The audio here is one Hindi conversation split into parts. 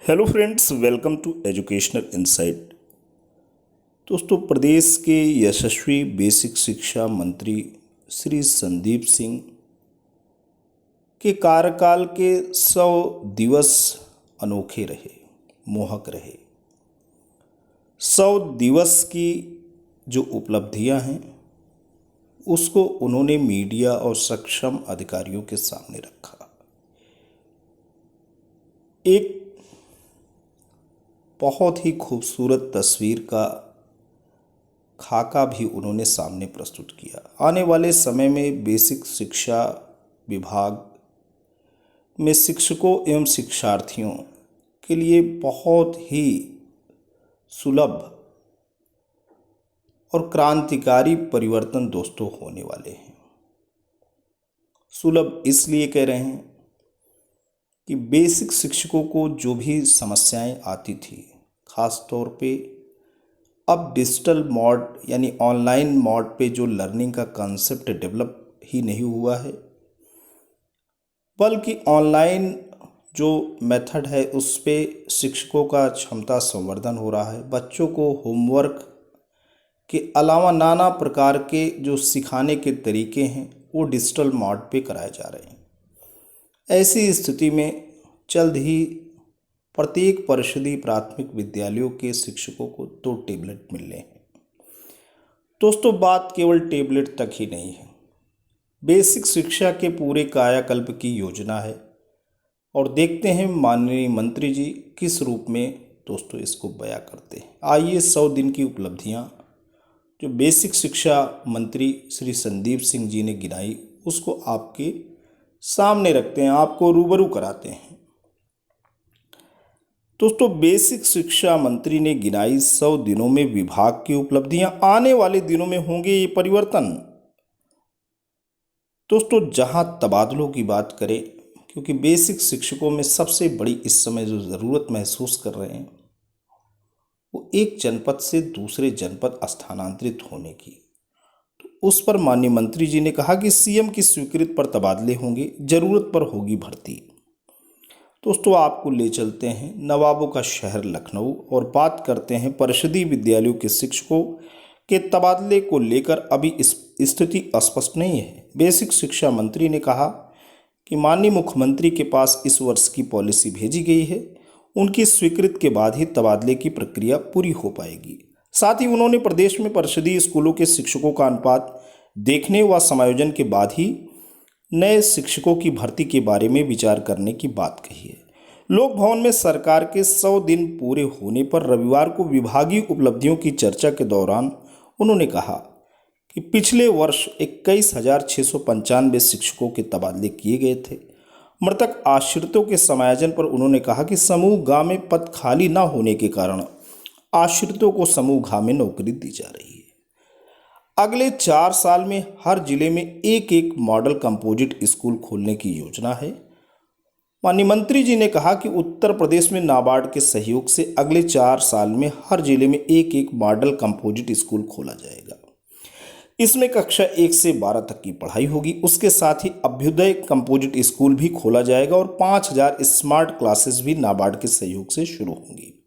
Hello friends, welcome to educational insight. दोस्तों, प्रदेश के यशस्वी बेसिक शिक्षा मंत्री श्री संदीप सिंह के कार्यकाल के 100 दिवस अनोखे रहे, मोहक रहे। 100 दिवस की जो उपलब्धियां हैं उसको उन्होंने मीडिया और सक्षम अधिकारियों के सामने रखा। एक बहुत ही खूबसूरत तस्वीर का खाका भी उन्होंने सामने प्रस्तुत किया। आने वाले समय में बेसिक शिक्षा विभाग में शिक्षकों एवं शिक्षार्थियों के लिए बहुत ही सुलभ और क्रांतिकारी परिवर्तन दोस्तों होने वाले हैं। सुलभ इसलिए कह रहे हैं कि बेसिक शिक्षकों को जो भी समस्याएं आती थी, ख़ास तौर पे अब डिजिटल मोड यानी ऑनलाइन मोड पे जो लर्निंग का कॉन्सेप्ट डेवलप ही नहीं हुआ है, बल्कि ऑनलाइन जो मेथड है उस पे शिक्षकों का क्षमता संवर्धन हो रहा है। बच्चों को होमवर्क के अलावा नाना प्रकार के जो सिखाने के तरीके हैं वो डिजिटल मोड पे कराए जा रहे हैं। ऐसी स्थिति में जल्द ही प्रत्येक परिषदीय प्राथमिक विद्यालयों के शिक्षकों को 2 टैबलेट मिलने हैं। दोस्तों, बात केवल टैबलेट तक ही नहीं है, बेसिक शिक्षा के पूरे कायाकल्प की योजना है और देखते हैं माननीय मंत्री जी किस रूप में दोस्तों इसको बयां करते हैं। आइए 100 दिन की उपलब्धियां जो बेसिक शिक्षा मंत्री श्री संदीप सिंह जी ने गिनाई उसको आपके सामने रखते हैं, आपको रूबरू कराते हैं। दोस्तों, बेसिक शिक्षा मंत्री ने गिनाई 100 दिनों में विभाग की उपलब्धियां, आने वाले दिनों में होंगे ये परिवर्तन। दोस्तों, जहां तबादलों की बात करें, क्योंकि बेसिक शिक्षकों में सबसे बड़ी इस समय जो ज़रूरत महसूस कर रहे हैं वो एक जनपद से दूसरे जनपद स्थानांतरित होने की, तो उस पर माननीय मंत्री जी ने कहा कि सीएम की स्वीकृति पर तबादले होंगे, ज़रूरत पर होगी भर्ती। दोस्तों, आपको ले चलते हैं नवाबों का शहर लखनऊ और बात करते हैं परिषदीय विद्यालयों के शिक्षकों के तबादले को लेकर अभी इस स्थिति स्पष्ट नहीं है। बेसिक शिक्षा मंत्री ने कहा कि माननीय मुख्यमंत्री के पास इस वर्ष की पॉलिसी भेजी गई है, उनकी स्वीकृति के बाद ही तबादले की प्रक्रिया पूरी हो पाएगी। साथ ही उन्होंने प्रदेश में परिषदीय स्कूलों के शिक्षकों का अनुपात देखने व समायोजन के बाद ही नए शिक्षकों की भर्ती के बारे में विचार करने की बात कही है। लोक भवन में सरकार के 100 दिन पूरे होने पर रविवार को विभागीय उपलब्धियों की चर्चा के दौरान उन्होंने कहा कि पिछले वर्ष 21,695 शिक्षकों के तबादले किए गए थे। मृतक आश्रितों के समायोजन पर उन्होंने कहा कि समूह ग में पद खाली न होने के कारण आश्रितों को समूह घ में नौकरी दी जा रही है। अगले 4 साल में हर जिले में एक मॉडल कंपोजिट स्कूल खोलने की योजना है। माननीय मंत्री जी ने कहा कि उत्तर प्रदेश में नाबार्ड के सहयोग से अगले 4 साल में हर जिले में एक मॉडल कंपोजिट स्कूल खोला जाएगा। इसमें कक्षा 1 से 12 तक की पढ़ाई होगी। उसके साथ ही अभ्युदय कंपोजिट स्कूल भी खोला जाएगा और 5,000 स्मार्ट क्लासेस भी नाबार्ड के सहयोग से शुरू होंगी।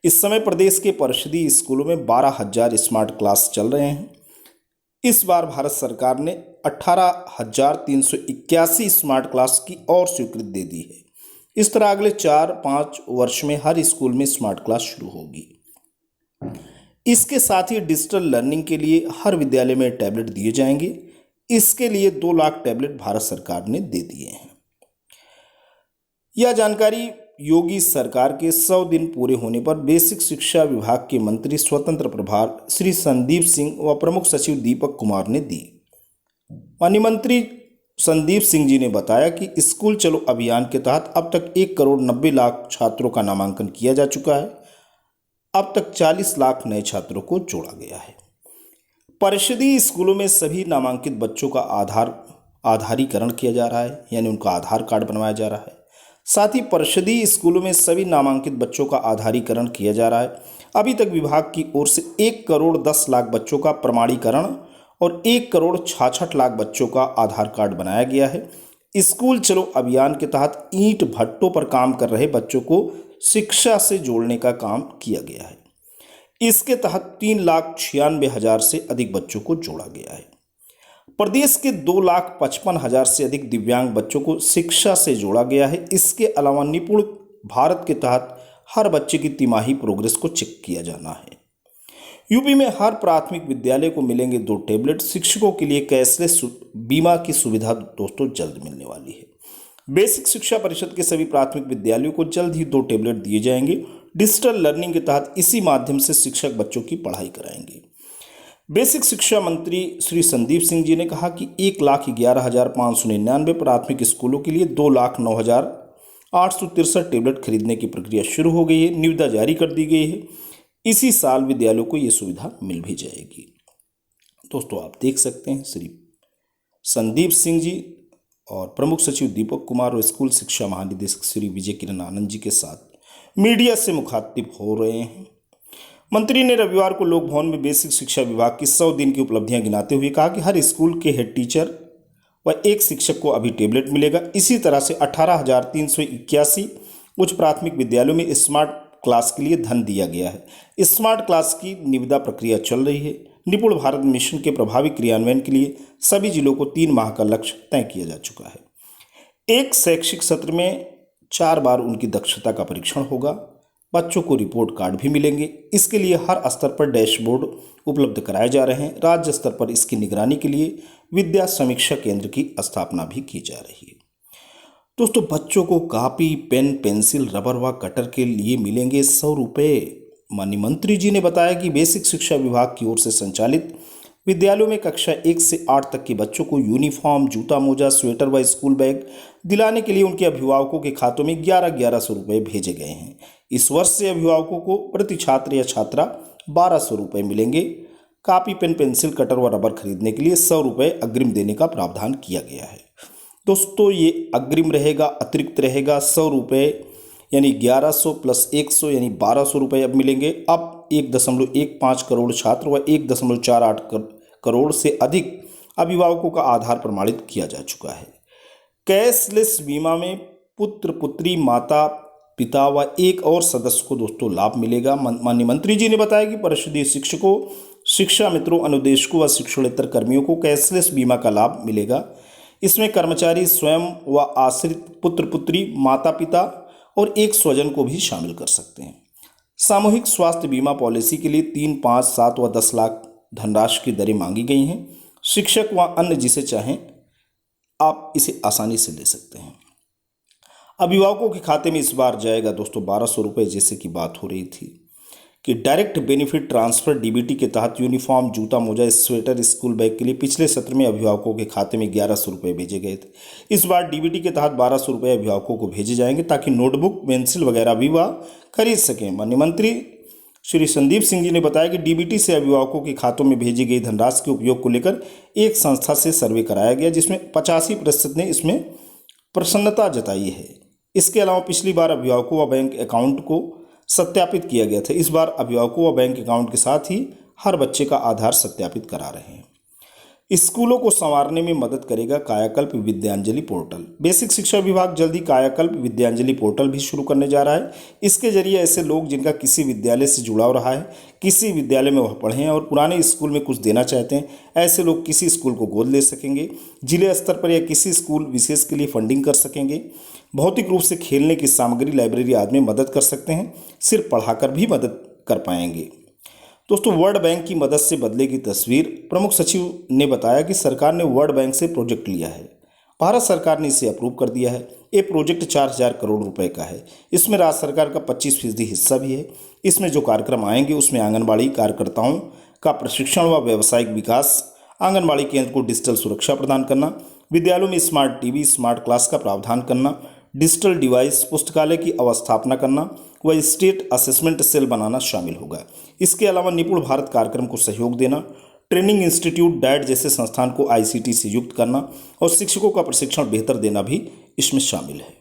इस समय प्रदेश के परिषदीय स्कूलों में 12,000 स्मार्ट क्लास चल रहे हैं। इस बार भारत सरकार ने 18,381 स्मार्ट क्लास की और स्वीकृति दे दी है। इस तरह अगले 4-5 वर्ष में हर स्कूल में स्मार्ट क्लास शुरू होगी। इसके साथ ही डिजिटल लर्निंग के लिए हर विद्यालय में टैबलेट दिए जाएंगे। इसके लिए 2 लाख टैबलेट भारत सरकार ने दे दिए हैं। यह जानकारी योगी सरकार के 100 दिन पूरे होने पर बेसिक शिक्षा विभाग के मंत्री स्वतंत्र प्रभार श्री संदीप सिंह व प्रमुख सचिव दीपक कुमार ने दी। माननीय मंत्री संदीप सिंह जी ने बताया कि स्कूल चलो अभियान के तहत अब तक 1 करोड़ 90 लाख छात्रों का नामांकन किया जा चुका है। अब तक 40 लाख नए छात्रों को जोड़ा गया है। परिषदीय स्कूलों में सभी नामांकित बच्चों का आधारीकरण किया जा रहा है, यानी उनका आधार कार्ड बनवाया जा रहा है। साथ ही परिषदीय स्कूलों में सभी नामांकित बच्चों का आधारीकरण किया जा रहा है। अभी तक विभाग की ओर से 1 करोड़ 10 लाख बच्चों का प्रमाणीकरण और 1 करोड़ 66 लाख बच्चों का आधार कार्ड बनाया गया है। स्कूल चलो अभियान के तहत ईंट भट्टों पर काम कर रहे बच्चों को शिक्षा से जोड़ने का काम किया गया है। इसके तहत 3,96,000 से अधिक बच्चों को जोड़ा गया है। प्रदेश के 2,55,000 से अधिक दिव्यांग बच्चों को शिक्षा से जोड़ा गया है। इसके अलावा निपुण भारत के तहत हर बच्चे की तिमाही प्रोग्रेस को चेक किया जाना है। यूपी में हर प्राथमिक विद्यालय को मिलेंगे 2 टैबलेट। शिक्षकों के लिए कैशलेस बीमा की सुविधा दोस्तों जल्द मिलने वाली है। बेसिक शिक्षा परिषद के सभी प्राथमिक विद्यालयों को जल्द ही 2 टैबलेट दिए जाएंगे। डिजिटल लर्निंग के तहत इसी माध्यम से शिक्षक बच्चों की पढ़ाई कराएंगे। बेसिक शिक्षा मंत्री श्री संदीप सिंह जी ने कहा कि 1,11,599 प्राथमिक स्कूलों के लिए 2,09,863 टैबलेट खरीदने की प्रक्रिया शुरू हो गई है। निविदा जारी कर दी गई है। इसी साल विद्यालयों को ये सुविधा मिल भी जाएगी। दोस्तों आप देख सकते हैं श्री संदीप सिंह जी और प्रमुख सचिव दीपक कुमार और स्कूल शिक्षा महानिदेशक श्री विजय किरण आनंद जी के साथ मीडिया से मुखातिब हो रहे हैं। मंत्री ने रविवार को लोक भवन में बेसिक शिक्षा विभाग की 100 दिन की उपलब्धियां गिनाते हुए कहा कि हर स्कूल के हेड टीचर व एक शिक्षक को अभी टैबलेट मिलेगा। इसी तरह से 18,381 उच्च प्राथमिक विद्यालयों में स्मार्ट क्लास के लिए धन दिया गया है। स्मार्ट क्लास की निविदा प्रक्रिया चल रही है। निपुण भारत मिशन के प्रभावी क्रियान्वयन के लिए सभी जिलों को 3 माह का लक्ष्य तय किया जा चुका है। एक शैक्षिक सत्र में 4 बार उनकी दक्षता का परीक्षण होगा। बच्चों को रिपोर्ट कार्ड भी मिलेंगे। इसके लिए हर स्तर पर डैशबोर्ड उपलब्ध कराए जा रहे हैं। राज्य स्तर पर इसकी निगरानी के लिए विद्या समीक्षा केंद्र की स्थापना भी की जा रही है। दोस्तों बच्चों को कापी, पेन, पेंसिल, रबर व कटर के लिए मिलेंगे 100 रुपये। माननीय मंत्री जी ने बताया कि बेसिक शिक्षा विभाग की ओर से संचालित विद्यालयों में कक्षा 1 से 8 तक के बच्चों को यूनिफॉर्म, जूता मोजा, स्वेटर व स्कूल बैग दिलाने के लिए उनके अभिभावकों के खातों में 11,1100 रुपये भेजे गए हैं। इस वर्ष से अभिभावकों को प्रति छात्र या छात्रा 1,200 रुपये मिलेंगे। कापी, पेन, पेंसिल, कटर व रबर खरीदने के लिए 100 रुपये अग्रिम देने का प्रावधान किया गया है। दोस्तों ये अग्रिम रहेगा, अतिरिक्त रहेगा। 100 रुपये यानी 1100 प्लस 100 यानी 1,200 रुपये अब मिलेंगे। अब 1.15 करोड़ छात्र व 1.48 करोड़ से अधिक अभिभावकों का आधार प्रमाणित किया जा चुका है। कैशलेस बीमा में पुत्र, पुत्री, माता, पिता व एक और सदस्य को दोस्तों लाभ मिलेगा। माननीय मंत्री जी ने बताया कि परिषदीय शिक्षकों, शिक्षा मित्रों, अनुदेशकों व शिक्षणेतर कर्मियों को कैशलेस बीमा का लाभ मिलेगा। इसमें कर्मचारी स्वयं व आश्रित पुत्र, पुत्री, माता, पिता और एक स्वजन को भी शामिल कर सकते हैं। सामूहिक स्वास्थ्य बीमा पॉलिसी के लिए 3, 5, 7 व 10 लाख धनराशि की दरें मांगी गई हैं। शिक्षक व अन्य जिसे चाहें आप इसे आसानी से ले सकते हैं। अभिभावकों के खाते में इस बार जाएगा दोस्तों 1,200 रुपये, जैसे कि बात हो रही थी कि डायरेक्ट बेनिफिट ट्रांसफर डीबीटी के तहत यूनिफॉर्म, जूता मोजा, स्वेटर, स्कूल बैग के लिए पिछले सत्र में अभिभावकों के खाते में 1,100 रुपये भेजे गए थे। इस बार डीबीटी के तहत 1,200 रुपये अभिभावकों को भेजे जाएंगे ताकि नोटबुक, पेंसिल वगैरह भी वह खरीद सकें। माननीय मंत्री श्री संदीप सिंह जी ने बताया कि डीबीटी से अभिभावकों के खातों में भेजी गई धनराशि के उपयोग को लेकर एक संस्था से सर्वे कराया गया, जिसमें 85% ने इसमें प्रसन्नता जताई है। इसके अलावा पिछली बार अभिभावकों व बैंक अकाउंट को सत्यापित किया गया था। इस बार अभिभावकों व बैंक अकाउंट के साथ ही हर बच्चे का आधार सत्यापित करा रहे हैं। स्कूलों को संवारने में मदद करेगा कायाकल्प विद्यांजलि पोर्टल। बेसिक शिक्षा विभाग जल्द ही कायाकल्प विद्यांजलि पोर्टल भी शुरू करने जा रहा है। इसके जरिए ऐसे लोग जिनका किसी विद्यालय से जुड़ाव रहा है, किसी विद्यालय में वह पढ़े हैं और पुराने स्कूल में कुछ देना चाहते हैं, ऐसे लोग किसी स्कूल को गोद ले सकेंगे, जिले स्तर पर या किसी स्कूल विशेष के लिए फंडिंग कर सकेंगे, भौतिक रूप से खेलने की सामग्री, लाइब्रेरी आदि में मदद कर सकते हैं, सिर्फ पढ़ाकर भी मदद कर पाएंगे। दोस्तों वर्ल्ड बैंक की मदद से बदलेगी तस्वीर। प्रमुख सचिव ने बताया कि सरकार ने वर्ल्ड बैंक से प्रोजेक्ट लिया है। भारत सरकार ने इसे अप्रूव कर दिया है। ये प्रोजेक्ट 4,000 करोड़ रुपए का है। इसमें राज्य सरकार का 25% हिस्सा भी है। इसमें जो कार्यक्रम आएंगे उसमें आंगनबाड़ी कार्यकर्ताओं का प्रशिक्षण व व्यावसायिक विकास, आंगनबाड़ी केंद्र को डिजिटल सुरक्षा प्रदान करना, विद्यालयों में स्मार्ट टीवी, स्मार्ट क्लास का प्रावधान करना, डिजिटल डिवाइस, पुस्तकालय की अवस्थापना करना व स्टेट असेसमेंट सेल बनाना शामिल होगा। इसके अलावा निपुण भारत कार्यक्रम को सहयोग देना, ट्रेनिंग इंस्टीट्यूट, डाइट जैसे संस्थान को आईसीटी से युक्त करना और शिक्षकों का प्रशिक्षण बेहतर देना भी इसमें शामिल है।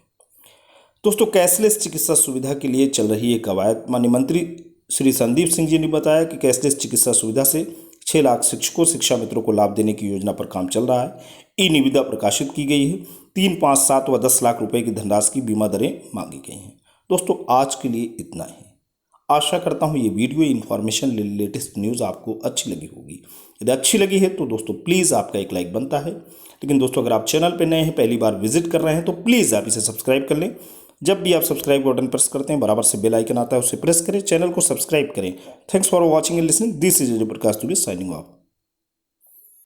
दोस्तों कैशलेस चिकित्सा सुविधा के लिए चल रही एक कवायद। माननीय मंत्री श्री संदीप सिंह जी ने बताया कि कैशलेस चिकित्सा सुविधा से 6 लाख शिक्षकों, शिक्षा मित्रों को लाभ देने की योजना पर काम चल रहा है। ई निविदा प्रकाशित की गई है। 3, 5, 7 व 10 लाख रुपए की धनराशि की बीमा दरें मांगी गई हैं। दोस्तों आज के लिए इतना ही। आशा करता हूँ ये वीडियो इन्फॉर्मेशन लेटेस्ट न्यूज़ आपको अच्छी लगी होगी। यदि अच्छी लगी है तो दोस्तों प्लीज़ आपका एक लाइक बनता है। लेकिन दोस्तों अगर आप चैनल पर नए हैं, पहली बार विजिट कर रहे हैं, तो प्लीज़ आप इसे सब्सक्राइब कर लें। जब भी आप सब्सक्राइब बटन प्रेस करते हैं, बराबर से बेल आइकन आता है, उसे प्रेस करें, चैनल को सब्सक्राइब करें। Thanks for watching and listening. This is Prakash Dubey signing off.